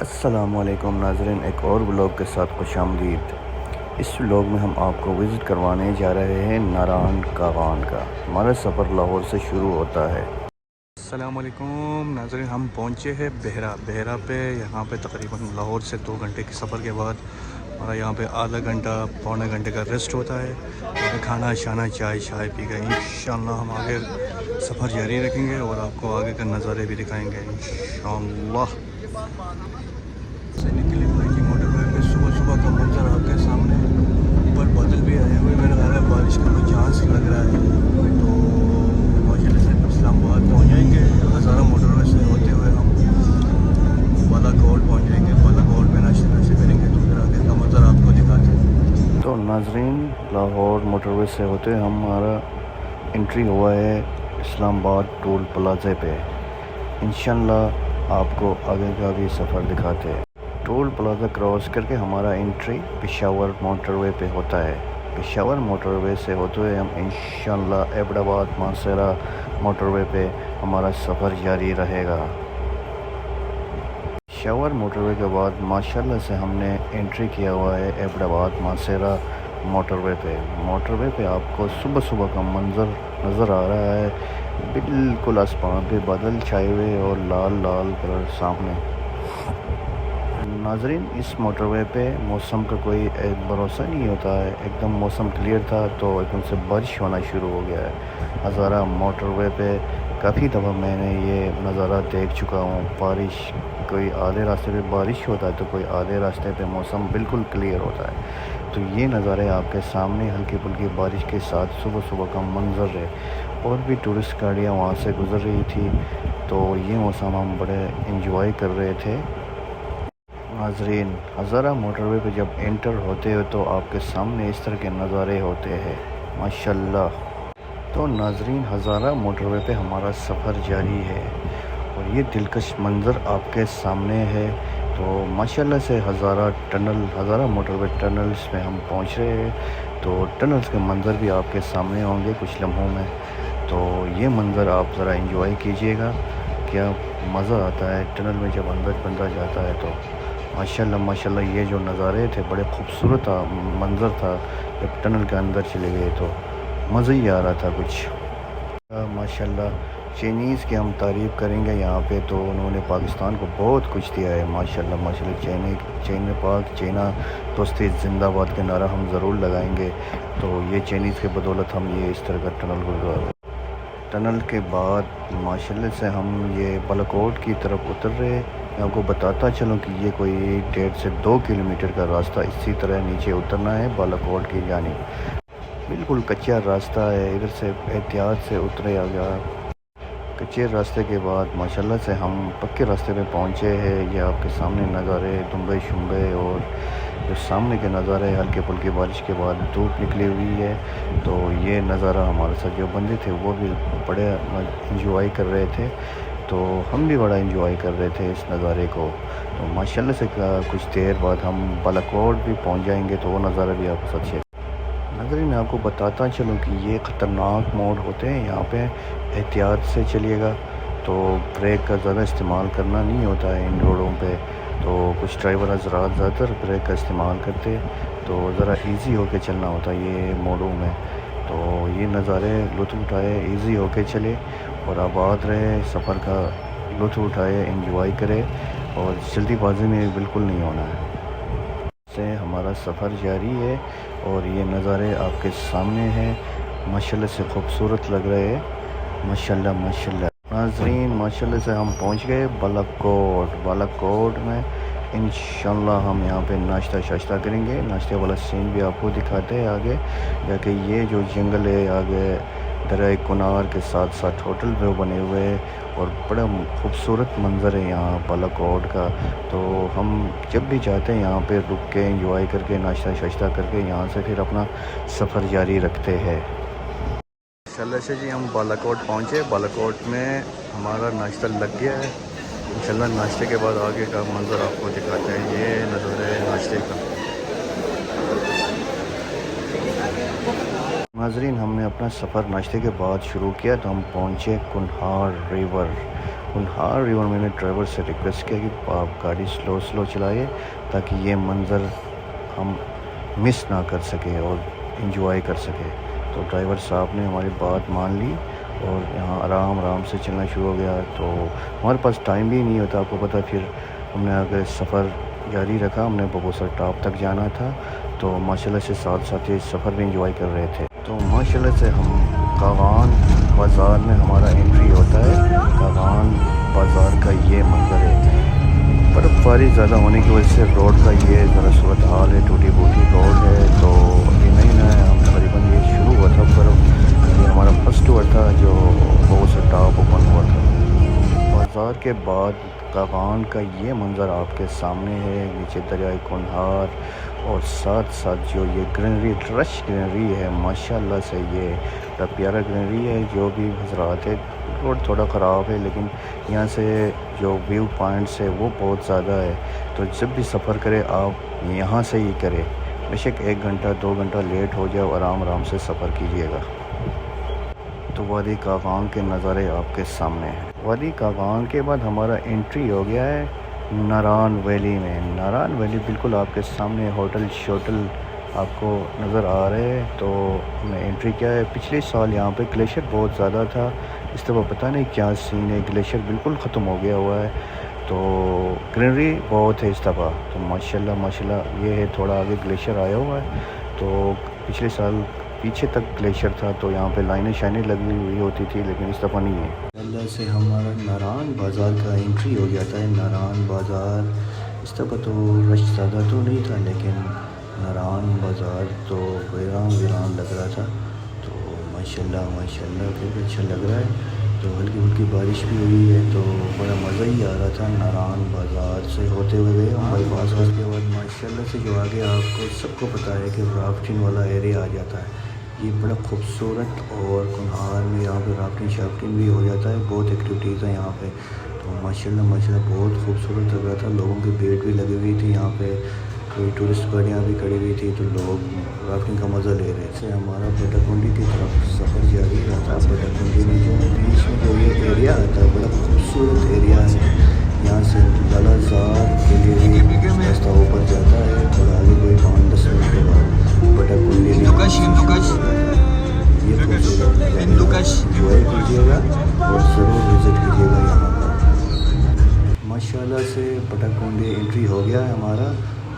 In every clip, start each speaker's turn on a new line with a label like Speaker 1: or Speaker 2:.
Speaker 1: السلام علیکم ناظرین، ایک اور بلاگ کے ساتھ خوش آمدید۔ اس بلاگ میں ہم آپ کو وزٹ کروانے جا رہے ہیں ناران کاغان کا۔ ہمارا سفر لاہور سے شروع ہوتا ہے۔ السلام علیکم ناظرین، ہم پہنچے ہیں بہرا پہ۔ یہاں پہ تقریباً لاہور سے 2 گھنٹے کے سفر کے بعد ہمارا یہاں پہ آدھا گھنٹہ پونے گھنٹے کا ریسٹ ہوتا ہے۔ یہاں پہ کھانا شانا چائے پی کر انشاءاللہ ہم آگے سفر جاری رکھیں گے اور آپ کو آگے کا نظارے بھی دکھائیں گے انشاءاللہ۔ سے نکلی ہوئی کی موٹر وے پہ صبح کا منظر آپ کے سامنے، اوپر بادل بھی آئے ہوئے، میرا خیال ہے بارش کا کوئی چانس لگ رہا ہے۔ تو ماشاءاللہ سے اسلام آباد پہنچ جائیں گے، ہزارہ موٹر وے سے ہوتے ہوئے ہم بالا کوٹ پہنچ جائیں گے۔ بالا کوٹ میں ناشتے کریں گے تو پھر آگے کا منظر آپ کو دکھاتے ہیں۔ تو ناظرین، لاہور موٹر وے سے ہوتے ہمارا انٹری ہوا ہے اسلام آباد ٹول پلازے پہ۔ انشاءاللہ آپ کو آگے کا بھی سفر دکھاتے ہیں۔ ٹول پلازا کراس کر کے ہمارا انٹری پشاور موٹر وے پہ ہوتا ہے۔ پشاور موٹر وے سے ہوتے ہوئے ہم انشاءاللہ ایبٹ آباد مانسہرہ موٹر وے پہ ہمارا سفر جاری رہے گا۔ پشاور موٹر وے کے بعد ماشاءاللہ سے ہم نے انٹری کیا ہوا ہے ایبٹ آباد مانسہرہ موٹر وے پہ۔ موٹر وے پہ آپ کو صبح کا منظر نظر آ رہا ہے، بالکل آسمان پہ بادل چھائے ہوئے اور لال کلر سامنے۔ ناظرین، اس موٹر وے پہ موسم کا کوئی بھروسہ نہیں ہوتا ہے۔ ایک دم موسم کلیئر تھا تو ایک دم سے بارش ہونا شروع ہو گیا ہے۔ ہزارہ موٹر وے پہ کافی دفعہ میں نے یہ نظارہ دیکھ چکا ہوں۔ بارش، کوئی آدھے راستے پہ بارش ہوتا ہے تو کوئی آدھے راستے پہ موسم بالکل کلیئر ہوتا ہے۔ تو یہ نظارے آپ کے سامنے ہلکی پھلکی بارش کے ساتھ صبح کا منظر ہے، اور بھی ٹورسٹ گاڑیاں وہاں سے گزر رہی تھی، تو یہ موسم ہم بڑے انجوائے کر رہے تھے۔ ناظرین، ہزارہ موٹر وے پہ جب انٹر ہوتے ہو تو آپ کے سامنے اس طرح کے نظارے ہوتے ہیں ماشاءاللہ۔ تو ناظرین، ہزارہ موٹر وے پہ ہمارا سفر جاری ہے اور یہ دلکش منظر آپ کے سامنے ہے۔ تو ماشاءاللہ سے ہزارہ موٹر وے ٹنلز میں ہم پہنچ رہے ہیں، تو ٹنلز کے منظر بھی آپ کے سامنے ہوں گے کچھ لمحوں میں۔ تو یہ منظر آپ ذرا انجوائے کیجئے گا، کیا مزہ آتا ہے ٹنل میں جب اندر بندہ جاتا ہے تو۔ ماشاءاللہ یہ جو نظارے تھے بڑے خوبصورت منظر تھا۔ جب ٹنل کے اندر چلے گئے تو مزہ ہی آ رہا تھا کچھ۔ ماشاءاللہ چائنیز کی ہم تعریف کریں گے یہاں پہ، تو انہوں نے پاکستان کو بہت کچھ دیا ہے ماشاءاللہ۔ چائنا دوستی زندہ باد کے نعرہ ہم ضرور لگائیں گے۔ تو یہ چائنیز کے بدولت ہم یہ اس طرح کا ٹنل گزار۔ ٹنل کے بعد ماشاءاللہ سے ہم یہ بالاکوٹ کی طرف اتر رہے۔ میں آپ کو بتاتا چلوں کہ یہ کوئی 1.5 سے 2 کلومیٹر کا راستہ اسی طرح نیچے اترنا ہے بالاکوٹ کی جانب۔ بالکل کچا راستہ ہے، ادھر سے احتیاط سے اترے گا۔ کچے راستے کے بعد ماشاءاللہ سے ہم پکے راستے پہ پہنچے ہیں۔ یہ آپ کے سامنے نظارے دمبے شمبے، اور جو سامنے کے نظارے ہلکے پھلکی بارش کے بعد دھوپ نکلی ہوئی ہے، تو یہ نظارہ ہمارے ساتھ جو بندے تھے وہ بھی بڑے انجوائے کر رہے تھے، تو ہم بھی بڑا انجوائے کر رہے تھے اس نظارے کو۔ تو ماشاءاللہ سے کچھ دیر بعد ہم بالاکوٹ بھی پہنچ جائیں گے، تو وہ نظارہ بھی آپ کے ساتھ شیئر۔ ناظرین، میں آپ کو بتاتا چلوں کہ یہ خطرناک موڑ ہوتے ہیں یہاں پہ، احتیاط سے چلیے گا۔ تو بریک کا زیادہ استعمال کرنا نہیں ہوتا ہے ان روڈوں پہ، تو کچھ ڈرائیور حضرات زیادہ تر بریک کا استعمال کرتے، تو ذرا ایزی ہو کے چلنا ہوتا ہے یہ موڑوں میں۔ تو یہ نظارے لطف اٹھائے، ایزی ہو کے چلے اور آباد رہے، سفر کا لطف اٹھائے، انجوائے کرے، اور جلدی بازی میں بالکل نہیں ہونا ہے۔ سے ہمارا سفر جاری ہے اور یہ نظارے آپ کے سامنے ہیں، ماشاءاللہ سے خوبصورت لگ رہے ہیں ماشاءاللہ۔ ناظرین، ماشاءاللہ سے ہم پہنچ گئے بالاکوٹ میں۔ انشاءاللہ ہم یہاں پہ ناشتہ کریں گے۔ ناشتے والا سین بھی آپ کو دکھاتے ہیں آگے جا کے۔ یہ جو جنگل ہے آگے دریا کنار کے ساتھ ساتھ ہوٹل بھی بنے ہوئے ہیں، اور بڑا خوبصورت منظر ہے یہاں بالاکوٹ کا۔ تو ہم جب بھی جاتے ہیں یہاں پہ رک کے انجوائے کر کے ناشتہ کر کے یہاں سے پھر اپنا سفر جاری رکھتے ہیں۔ ماشاءاللہ سے جی ہم بالاکوٹ پہنچے۔ بالاکوٹ میں ہمارا ناشتہ لگ گیا ہے۔ انشاءاللہ ناشتے کے بعد آگے کا منظر آپ کو دکھاتے ہیں۔ یہ نظر ہے ناشتے کا۔ ناظرین، ہم نے اپنا سفر ناشتے کے بعد شروع کیا تو ہم پہنچے کنہار ریور۔ کنہار ریور میں نے ڈرائیور سے ریکویسٹ کیا کہ آپ گاڑی سلو چلائے تاکہ یہ منظر ہم مس نہ کر سکے اور انجوائے کر سکے. تو ڈرائیور صاحب نے ہماری بات مان لی اور یہاں آرام سے چلنا شروع ہو گیا. تو ہمارے پاس ٹائم بھی نہیں ہوتا، آپ کو پتہ. پھر ہم نے آگے سفر جاری رکھا. ہم نے ببوسر ٹاپ تک جانا تھا، تو ماشاءاللہ سے ساتھ یہ سفر بھی انجوائے کر رہے تھے. تو ماشاءاللہ سے ہم کاغان بازار میں ہمارا انٹری ہوتا ہے. کاغان بازار کا یہ منظر ہے. برف باری زیادہ ہونے کی وجہ سے روڈ کا یہ ذرا صورت حال ہے، ٹوٹی پھوٹی روڈ ہے. تو ابھی نہیں ہم تقریباً یہ شروع ہوا تھا برف. یہ ہمارا فرسٹ ٹور تھا جو ببوسر ٹاپ اوپن ہوا تھا. بازار کے بعد کاغان کا یہ منظر آپ کے سامنے ہے. نیچے دریائے کنہار اور ساتھ جو یہ گرینری، رش گرینری ہے ماشاءاللہ سے. یہ بڑا پیارا گرینری ہے. جو بھی حضرات ہے، روڈ تھوڑا خراب ہے لیکن یہاں سے جو ویو پوائنٹس ہے وہ بہت زیادہ ہے. تو جب بھی سفر کرے آپ یہاں سے ہی کرے. بے شک 1 گھنٹہ 2 گھنٹہ لیٹ ہو جائے، آرام سے سفر کیجیے گا. تو وادی کاغان کے نظارے آپ کے سامنے ہیں. وادی کاغان کے بعد ہمارا انٹری ہو گیا ہے ناران ویلی میں. ناران ویلی بالکل آپ کے سامنے. ہوٹل شوٹل آپ کو نظر آ رہے ہیں. تو ہم نے انٹری کیا ہے. پچھلے سال یہاں پہ گلیشیئر بہت زیادہ تھا، اس دفعہ پتہ نہیں کیا سین ہے. گلیشیئر بالکل ختم ہو گیا ہوا ہے. تو گرینری بہت ہے اس دفعہ. تو ماشاءاللہ یہ ہے. تھوڑا آگے گلیشیئر آیا ہوا ہے. تو پچھلے سال پیچھے تک گلیشیئر تھا، تو یہاں پہ لائنیں شائنیں لگی ہوئی ہوتی تھی، لیکن اس دفعہ نہیں ہے. اللہ سے ہمارا ناران بازار کا انٹری ہو جاتا ہے. ناران بازار اس دفعہ تو رش زیادہ تو نہیں تھا، لیکن ناران بازار تو ویران لگ رہا تھا. تو ماشاءاللہ پھر اچھا لگ رہا ہے. تو ہلکی بارش بھی ہوئی ہے، تو بڑا مزہ ہی آ رہا تھا. ناران بازار سے ہوتے ہوئے گئے ہم بائی پاس. اس کے بعد ماشاءاللہ سے جو آگے آپ کو سب کو پتہ ہے کہ رافٹنگ والا ایریا آ جاتا ہے. یہ بڑا خوبصورت، اور کنہار میں یہاں پہ رافٹنگ شافٹنگ بھی ہو جاتا ہے. بہت ایکٹیویٹیز ہیں یہاں پہ. تو ماشاءاللہ بہت خوبصورت لگ رہا تھا. لوگوں کی بھیڑ بھی لگی ہوئی تھی یہاں پہ. کوئی ٹورسٹ گاڑیاں بھی کھڑی ہوئی تھی، تو لوگ رافٹنگ کا مزہ لے رہے تھے. ہمارا بٹاکنڈی کی طرف سفر جاری رہتا. بٹاکنڈی میں جو بیچ میں جو یہ ایریا آتا ہے بڑا خوبصورت ایریا ہے. یہاں سے لالا زار کے لیے بھی راستہ اوپر جاتا ہے. تھوڑا آگے کوئی 5-10 منٹ کے بعد بٹاکنڈی میں یہ خوبصورت انجوائے کیجیے گا اور ضرور وزٹ کیجیے گا یہاں پر. ماشاءاللہ سے بٹاکنڈی انٹری ہو گیا ہے ہمارا.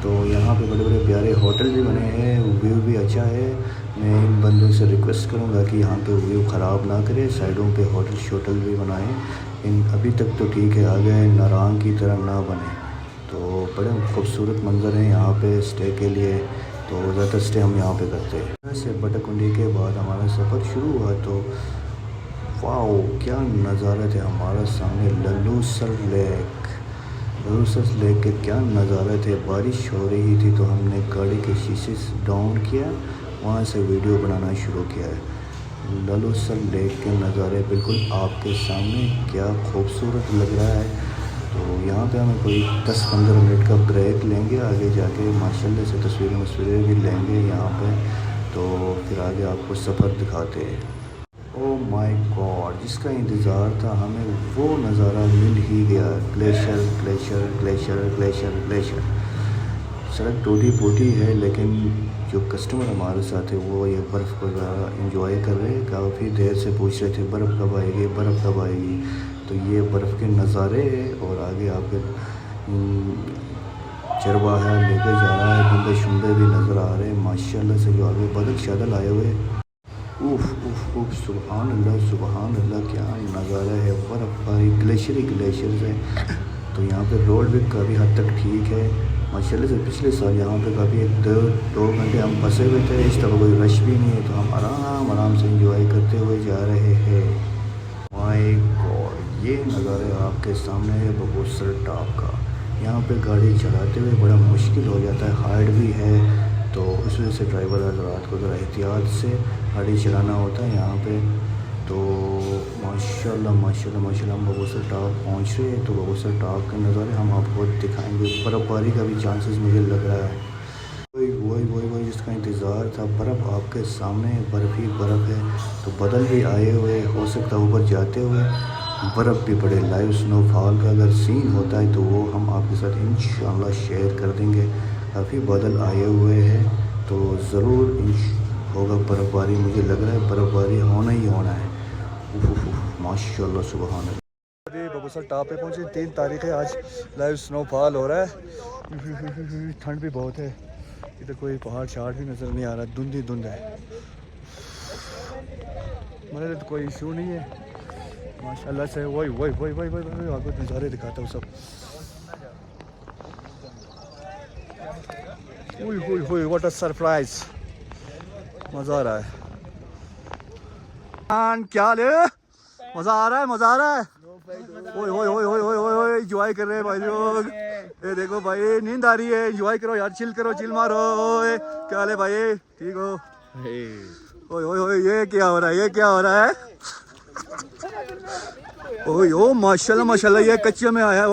Speaker 1: تو یہاں پہ بڑے پیارے ہوٹل بھی بنے ہیں. ویو بھی اچھا ہے. میں ان بندوں سے ریکویسٹ کروں گا کہ یہاں پہ ویو خراب نہ کرے، سائڈوں پہ ہوٹل شوٹل بھی بنائیں. ابھی تک تو ٹھیک ہے، آگے ناران کی طرح نہ بنے. تو بڑے خوبصورت منظر ہیں یہاں پہ اسٹے کے لیے. تو زیادہ اسٹے ہم یہاں پہ کرتے ہیں. سے بٹاکنڈی کے بعد ہمارا سفر شروع ہوا. تو واو کیا نظارہ تھے ہمارا سامنے. للوسر لیک کے کیا نظارہ تھے. بارش ہو رہی تھی تو ہم نے گاڑی کے شیشے ڈاؤن کیا، وہاں سے ویڈیو بنانا شروع کیا ہے. للوسر لیک کے نظارے بالکل آپ کے سامنے. کیا خوبصورت لگ رہا ہے. تو یہاں پہ ہمیں کوئی 10-15 منٹ کا بریک لیں گے. آگے جا کے ماشاءاللہ سے تصویریں بھی لیں گے یہاں پہ. تو پھر آگے آپ کو سفر دکھاتے ہیں. او مائی گاڈ، جس کا انتظار تھا ہمیں وہ نظارہ مل ہی گیا. گلیشیئر. سڑک ٹوٹی پھوٹی ہے، لیکن جو کسٹمر ہمارے ساتھ ہے وہ یہ برف وغیرہ انجوائے کر رہے ہیں. کافی دیر سے پوچھ رہے تھے برف کب آئے گی. تو یہ برف کے نظارے ہیں. اور آگے آپ کے چرواہا لے کے جا رہا ہے. دمبے شمبے بھی نظر آ رہے ہیں ماشاءاللہ سے. جو آگے بادل آئے ہوئے. سبحان اللہ کیا نظارہ ہے. برف باری گلیشیئر ہے. تو یہاں پہ روڈ بھی کافی حد تک ٹھیک ہے ماشاءاللہ سے. پچھلے سال یہاں پہ کافی 1-2 گھنٹے ہم پھنسے ہوئے تھے. اس طرح کوئی رش بھی نہیں ہے. تو ہم آرام سے انجوائے کرتے ہوئے جا رہے ہیں. مائی گاڈ، یہ نظارے آپ کے سامنے ہے ببوسر ٹاپ کا. یہاں پہ گاڑی چلاتے ہوئے بڑا مشکل ہو جاتا ہے. ہائیڈ بھی ہے، تو اس وجہ سے ڈرائیور حضرات کو ذرا احتیاط سے گاڑی چلانا ہوتا ہے یہاں پہ. تو ماشاءاللہ ہم ببوسر ٹاپ پہنچ رہے ہیں. تو ببوسر ٹاپ کے نظارے ہم آپ کو دکھائیں گے. برف باری کا بھی چانسز مجھے لگ رہا ہے. وہی جس کا انتظار تھا. برف آپ کے سامنے، برف ہی برف ہے. تو بدل بھی آئے ہوئے، ہو سکتا ہے اوپر جاتے ہوئے برف بھی پڑے. لائیو سنو فال کا اگر سین ہوتا ہے تو وہ ہم آپ کے ساتھ انشاءاللہ شیئر کر دیں گے. کافی بادل آئے ہوئے ہیں تو ضرور ہوگا برف باری. مجھے لگ رہا ہے برف باری ہونا ہی ہونا ہے. ماشاءاللہ سبحان اللہ. ابھی ببوسر ٹاپ پہ پہنچے. 3 تاریخ ہے آج. لائیو سنو فال ہو رہا ہے. ٹھنڈ بھی بہت ہے. ادھر کوئی پہاڑ شہاڑ بھی نظر نہیں آ رہا. دھند ہی دھند ہے. میرے تو کوئی ایشو نہیں ہے ماشاءاللہ سے. وہی آپ کو نظارے دکھاتا ہوں سب. ہوئی واٹ اے سرپرائز. مزہ آ رہا ہے. کیا لے مزہ آ رہا ہے. مزہ آ رہا ہے. انجوائے کر رہے ہیں بھائی لوگ. یہ دیکھو بھائی نیند آ رہی ہے. انجوائے کرو یار. چل کرو. چل مارو. کیا لے بھائی ٹھیک ہو. یہ کیا ہو رہا ہے. یہ کیا ہو رہا ہے. ماشاءاللہ ماشاءاللہ. یہ کچے میں آیا.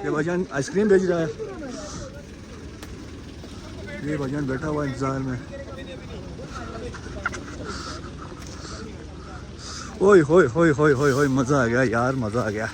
Speaker 1: یہ بھجن آئس کریم بیچ رہا ہے. یہ بھجن بیٹھا ہوا انتظار میں. مزہ آ گیا یار. مزہ آ گیا.